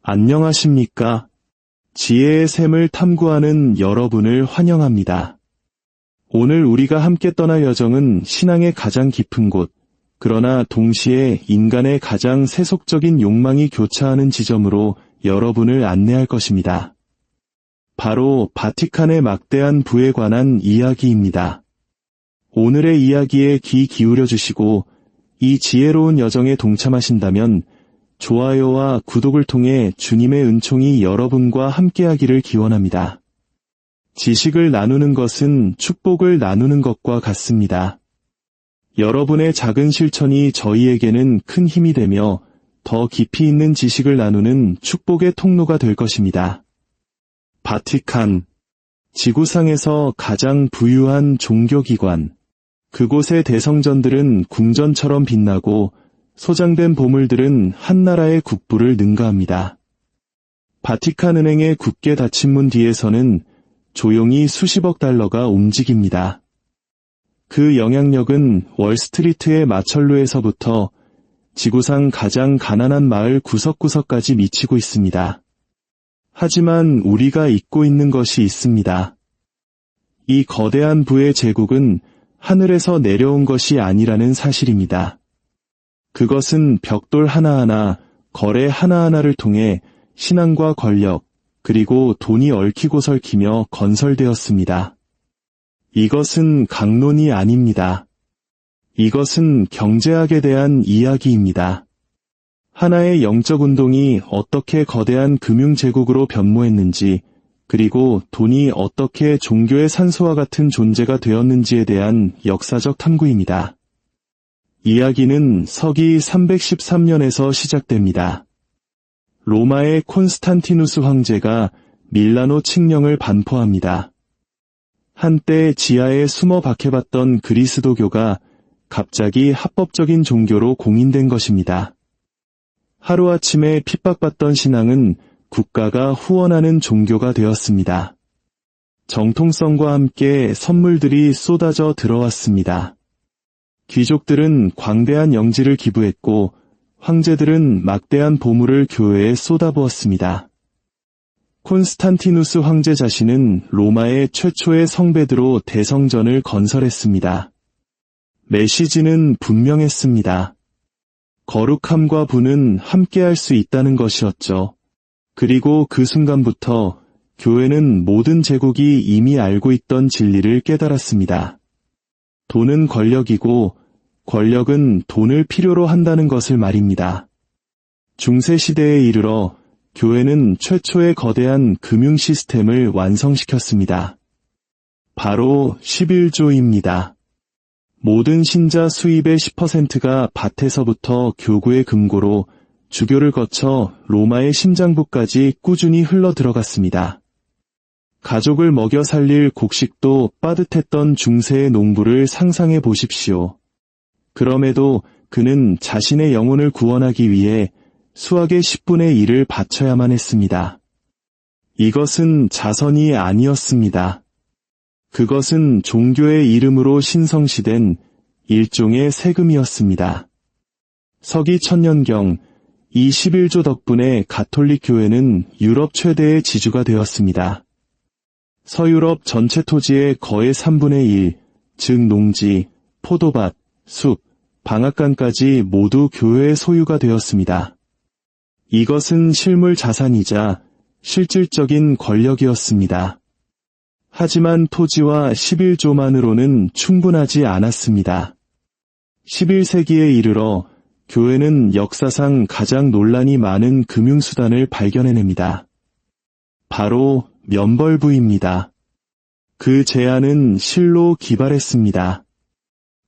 안녕하십니까? 지혜의 샘을 탐구하는 여러분을 환영합니다. 오늘 우리가 함께 떠날 여정은 신앙의 가장 깊은 곳, 그러나 동시에 인간의 가장 세속적인 욕망이 교차하는 지점으로 여러분을 안내할 것입니다. 바로 바티칸의 막대한 부에 관한 이야기입니다. 오늘의 이야기에 귀 기울여 주시고 이 지혜로운 여정에 동참하신다면 좋아요와 구독을 통해 주님의 은총이 여러분과 함께하기를 기원합니다. 지식을 나누는 것은 축복을 나누는 것과 같습니다. 여러분의 작은 실천이 저희에게는 큰 힘이 되며 더 깊이 있는 지식을 나누는 축복의 통로가 될 것입니다. 바티칸, 지구상에서 가장 부유한 종교기관. 그곳의 대성전들은 궁전처럼 빛나고 소장된 보물들은 한 나라의 국부를 능가합니다. 바티칸 은행의 굳게 닫힌 문 뒤에서는 조용히 수십억 달러가 움직입니다. 그 영향력은 월스트리트의 마철루에서부터 지구상 가장 가난한 마을 구석구석까지 미치고 있습니다. 하지만 우리가 잊고 있는 것이 있습니다. 이 거대한 부의 제국은 하늘에서 내려온 것이 아니라는 사실입니다. 그것은 벽돌 하나하나, 거래 하나하나를 통해 신앙과 권력, 그리고 돈이 얽히고 설키며 건설되었습니다. 이것은 강론이 아닙니다. 이것은 경제학에 대한 이야기입니다. 하나의 영적 운동이 어떻게 거대한 금융제국으로 변모했는지, 그리고 돈이 어떻게 종교의 산소와 같은 존재가 되었는지에 대한 역사적 탐구입니다. 이야기는 서기 313년에서 시작됩니다. 로마의 콘스탄티누스 황제가 밀라노 칙령을 반포합니다. 한때 지하에 숨어 박해봤던 그리스도교가 갑자기 합법적인 종교로 공인된 것입니다. 하루아침에 핍박받던 신앙은 국가가 후원하는 종교가 되었습니다. 정통성과 함께 선물들이 쏟아져 들어왔습니다. 귀족들은 광대한 영지를 기부했고 황제들은 막대한 보물을 교회에 쏟아부었습니다. 콘스탄티누스 황제 자신은 로마의 최초의 성베드로 대성전을 건설했습니다. 메시지는 분명했습니다. 거룩함과 부는 함께할 수 있다는 것이었죠. 그리고 그 순간부터 교회는 모든 제국이 이미 알고 있던 진리를 깨달았습니다. 돈은 권력이고 권력은 돈을 필요로 한다는 것을 말입니다. 중세시대에 이르러 교회는 최초의 거대한 금융 시스템을 완성시켰습니다. 바로 11조입니다. 모든 신자 수입의 10%가 밭에서부터 교구의 금고로 주교를 거쳐 로마의 심장부까지 꾸준히 흘러 들어갔습니다. 가족을 먹여 살릴 곡식도 빠듯했던 중세의 농부를 상상해 보십시오. 그럼에도 그는 자신의 영혼을 구원하기 위해 수학의 10분의 1을 바쳐야만 했습니다. 이것은 자선이 아니었습니다. 그것은 종교의 이름으로 신성시된 일종의 세금이었습니다. 서기 1000년경 이 11조 덕분에 가톨릭 교회는 유럽 최대의 지주가 되었습니다. 서유럽 전체 토지의 거의 3분의 1, 즉 농지, 포도밭, 숲, 방앗간까지 모두 교회의 소유가 되었습니다. 이것은 실물 자산이자 실질적인 권력이었습니다. 하지만 토지와 11조만으로는 충분하지 않았습니다. 11세기에 이르러 교회는 역사상 가장 논란이 많은 금융수단을 발견해냅니다. 바로 면벌부입니다. 그 제안은 실로 기발했습니다.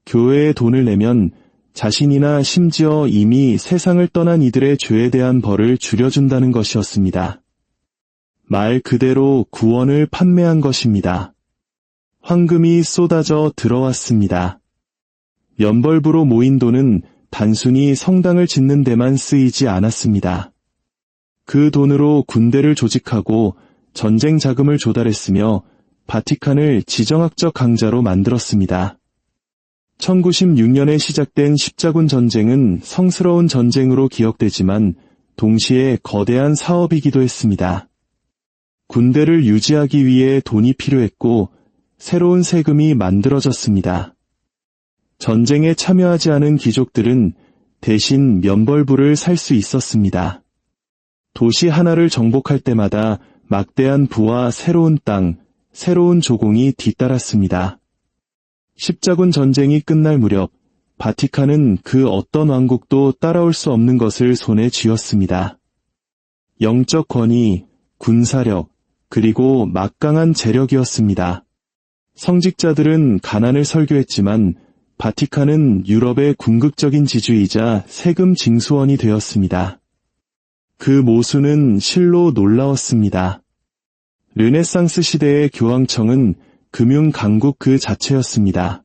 교회에 돈을 내면 자신이나 심지어 이미 세상을 떠난 이들의 죄에 대한 벌을 줄여준다는 것이었습니다. 말 그대로 구원을 판매한 것입니다. 황금이 쏟아져 들어왔습니다. 면벌부로 모인 돈은 단순히 성당을 짓는 데만 쓰이지 않았습니다. 그 돈으로 군대를 조직하고 전쟁 자금을 조달했으며 바티칸을 지정학적 강자로 만들었습니다. 1096년에 시작된 십자군 전쟁은 성스러운 전쟁으로 기억되지만 동시에 거대한 사업이기도 했습니다. 군대를 유지하기 위해 돈이 필요했고 새로운 세금이 만들어졌습니다. 전쟁에 참여하지 않은 귀족들은 대신 면벌부를 살 수 있었습니다. 도시 하나를 정복할 때마다 막대한 부와 새로운 땅, 새로운 조공이 뒤따랐습니다. 십자군 전쟁이 끝날 무렵 바티칸은 그 어떤 왕국도 따라올 수 없는 것을 손에 쥐었습니다. 영적 권위, 군사력, 그리고 막강한 재력이었습니다. 성직자들은 가난을 설교했지만 바티칸은 유럽의 궁극적인 지주이자 세금 징수원이 되었습니다. 그 모순은 실로 놀라웠습니다. 르네상스 시대의 교황청은 금융 강국 그 자체였습니다.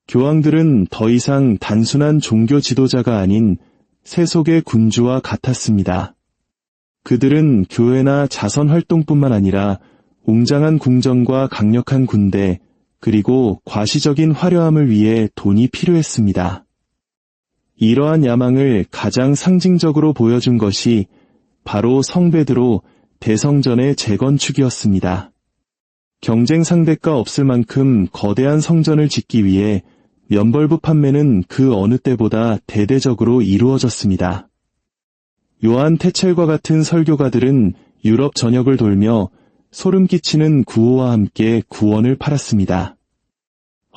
교황들은 더 이상 단순한 종교 지도자가 아닌 세속의 군주와 같았습니다. 그들은 교회나 자선 활동뿐만 아니라 웅장한 궁전과 강력한 군대, 그리고 과시적인 화려함을 위해 돈이 필요했습니다. 이러한 야망을 가장 상징적으로 보여준 것이 바로 성베드로 대성전의 재건축이었습니다. 경쟁 상대가 없을 만큼 거대한 성전을 짓기 위해 면벌부 판매는 그 어느 때보다 대대적으로 이루어졌습니다. 요한 테첼과 같은 설교가들은 유럽 전역을 돌며 소름 끼치는 구호와 함께 구원을 팔았습니다.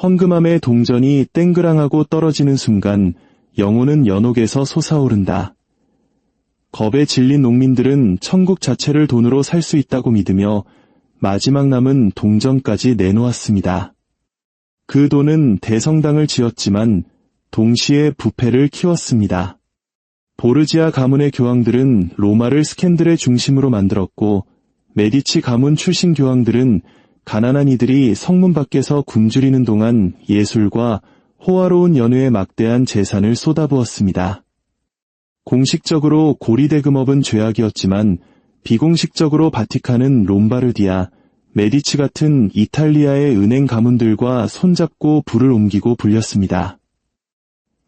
헝금함의 동전이 땡그랑하고 떨어지는 순간 영혼은 연옥에서 솟아오른다. 겁에 질린 농민들은 천국 자체를 돈으로 살 수 있다고 믿으며 마지막 남은 동전까지 내놓았습니다. 그 돈은 대성당을 지었지만 동시에 부패를 키웠습니다. 보르지아 가문의 교황들은 로마를 스캔들의 중심으로 만들었고 메디치 가문 출신 교황들은 가난한 이들이 성문 밖에서 굶주리는 동안 예술과 호화로운 연회에 막대한 재산을 쏟아부었습니다. 공식적으로 고리대금업은 죄악이었지만 비공식적으로 바티칸은 롬바르디아, 메디치 같은 이탈리아의 은행 가문들과 손잡고 부를 옮기고 불렸습니다.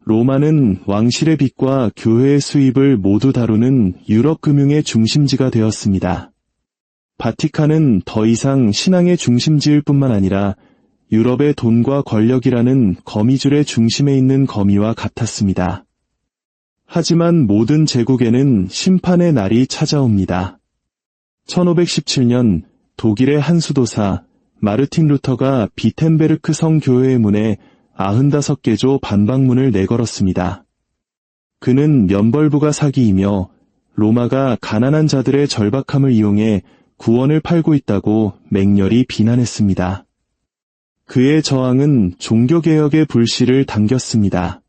로마는 왕실의 빚과 교회의 수입을 모두 다루는 유럽 금융의 중심지가 되었습니다. 바티칸은 더 이상 신앙의 중심지일 뿐만 아니라 유럽의 돈과 권력이라는 거미줄의 중심에 있는 거미와 같았습니다. 하지만 모든 제국에는 심판의 날이 찾아옵니다. 1517년 독일의 한 수도사 마르틴 루터가 비텐베르크 성교회의 문에 95개조 반박문을 내걸었습니다. 그는 면벌부가 사기이며 로마가 가난한 자들의 절박함을 이용해 구원을 팔고 있다고 맹렬히 비난했습니다. 그의 저항은 종교개혁의 불씨를 당겼습니다.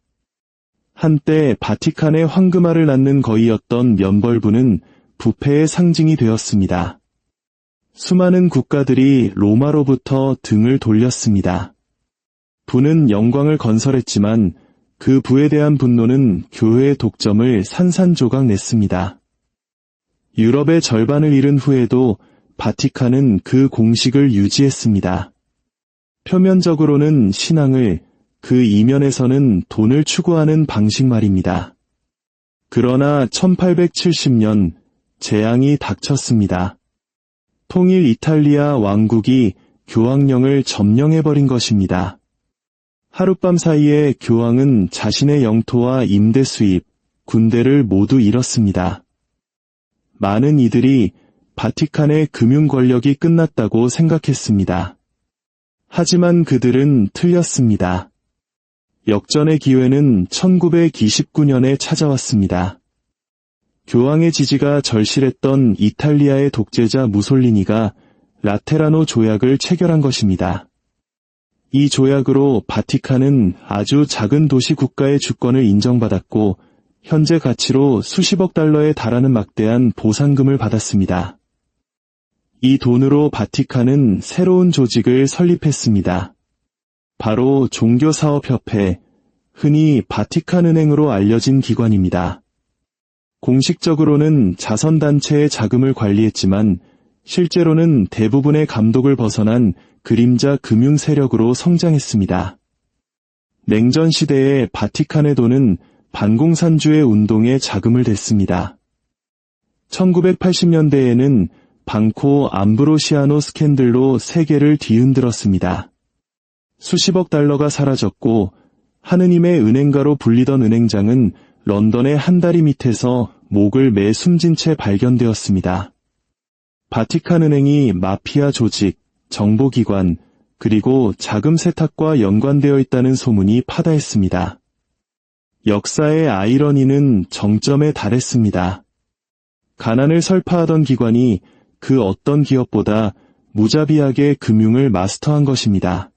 한때 바티칸의 황금알을 낳는 거위였던 면벌부는 부패의 상징이 되었습니다. 수많은 국가들이 로마로부터 등을 돌렸습니다. 부는 영광을 건설했지만 그 부에 대한 분노는 교회의 독점을 산산조각 냈습니다. 유럽의 절반을 잃은 후에도 바티칸은 그 공식을 유지했습니다. 표면적으로는 신앙을, 그 이면에서는 돈을 추구하는 방식 말입니다. 그러나 1870년 재앙이 닥쳤습니다. 통일 이탈리아 왕국이 교황령을 점령해버린 것입니다. 하룻밤 사이에 교황은 자신의 영토와 임대 수입, 군대를 모두 잃었습니다. 많은 이들이 바티칸의 금융 권력이 끝났다고 생각했습니다. 하지만 그들은 틀렸습니다. 역전의 기회는 1929년에 찾아왔습니다. 교황의 지지가 절실했던 이탈리아의 독재자 무솔리니가 라테라노 조약을 체결한 것입니다. 이 조약으로 바티칸은 아주 작은 도시 국가의 주권을 인정받았고 현재 가치로 수십억 달러에 달하는 막대한 보상금을 받았습니다. 이 돈으로 바티칸은 새로운 조직을 설립했습니다. 바로 종교사업협회, 흔히 바티칸은행으로 알려진 기관입니다. 공식적으로는 자선단체의 자금을 관리했지만 실제로는 대부분의 감독을 벗어난 그림자 금융 세력으로 성장했습니다. 냉전 시대의 바티칸의 돈은 반공산주의 운동에 자금을 댔습니다. 1980년대에는 방코 암브로시아노 스캔들로 세계를 뒤흔들었습니다. 수십억 달러가 사라졌고 하느님의 은행가로 불리던 은행장은 런던의 한 다리 밑에서 목을 매 숨진 채 발견되었습니다. 바티칸 은행이 마피아 조직, 정보기관, 그리고 자금 세탁과 연관되어 있다는 소문이 파다했습니다. 역사의 아이러니는 정점에 달했습니다. 가난을 설파하던 기관이 그 어떤 기업보다 무자비하게 금융을 마스터한 것입니다.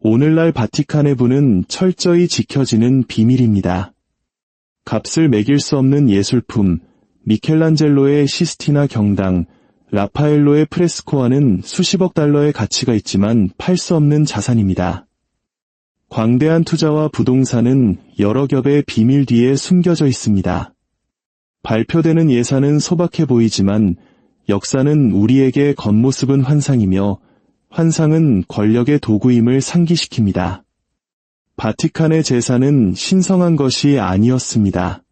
오늘날 바티칸의 부는 철저히 지켜지는 비밀입니다. 값을 매길 수 없는 예술품, 미켈란젤로의 시스티나 경당, 라파엘로의 프레스코와는 수십억 달러의 가치가 있지만 팔 수 없는 자산입니다. 광대한 투자와 부동산은 여러 겹의 비밀 뒤에 숨겨져 있습니다. 발표되는 예산은 소박해 보이지만 역사는 우리에게 겉모습은 환상이며 환상은 권력의 도구임을 상기시킵니다. 바티칸의 재산은 신성한 것이 아니었습니다.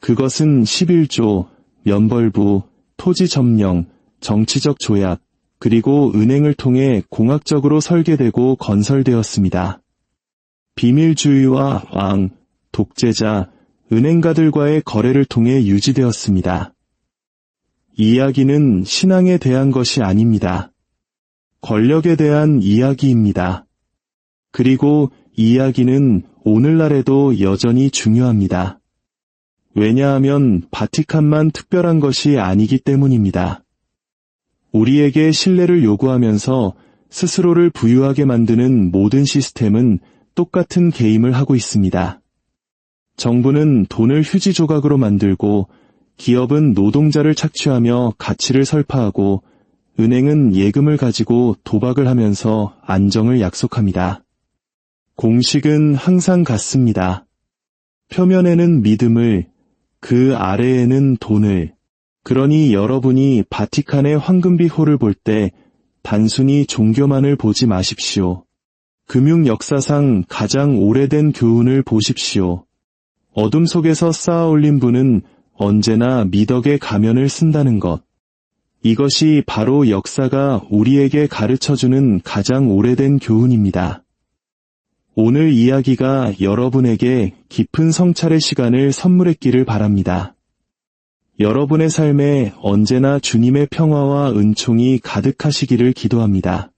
그것은 11조, 면벌부, 토지 점령, 정치적 조약, 그리고 은행을 통해 공학적으로 설계되고 건설되었습니다. 비밀주의와 왕, 독재자, 은행가들과의 거래를 통해 유지되었습니다. 이 이야기는 신앙에 대한 것이 아닙니다. 권력에 대한 이야기입니다. 그리고 이 이야기는 오늘날에도 여전히 중요합니다. 왜냐하면 바티칸만 특별한 것이 아니기 때문입니다. 우리에게 신뢰를 요구하면서 스스로를 부유하게 만드는 모든 시스템은 똑같은 게임을 하고 있습니다. 정부는 돈을 휴지 조각으로 만들고 기업은 노동자를 착취하며 가치를 설파하고 은행은 예금을 가지고 도박을 하면서 안정을 약속합니다. 공식은 항상 같습니다. 표면에는 믿음을, 그 아래에는 돈을. 그러니 여러분이 바티칸의 황금비 홀을 볼 때 단순히 종교만을 보지 마십시오. 금융 역사상 가장 오래된 교훈을 보십시오. 어둠 속에서 쌓아 올린 분은 언제나 미덕의 가면을 쓴다는 것. 이것이 바로 역사가 우리에게 가르쳐주는 가장 오래된 교훈입니다. 오늘 이야기가 여러분에게 깊은 성찰의 시간을 선물했기를 바랍니다. 여러분의 삶에 언제나 주님의 평화와 은총이 가득하시기를 기도합니다.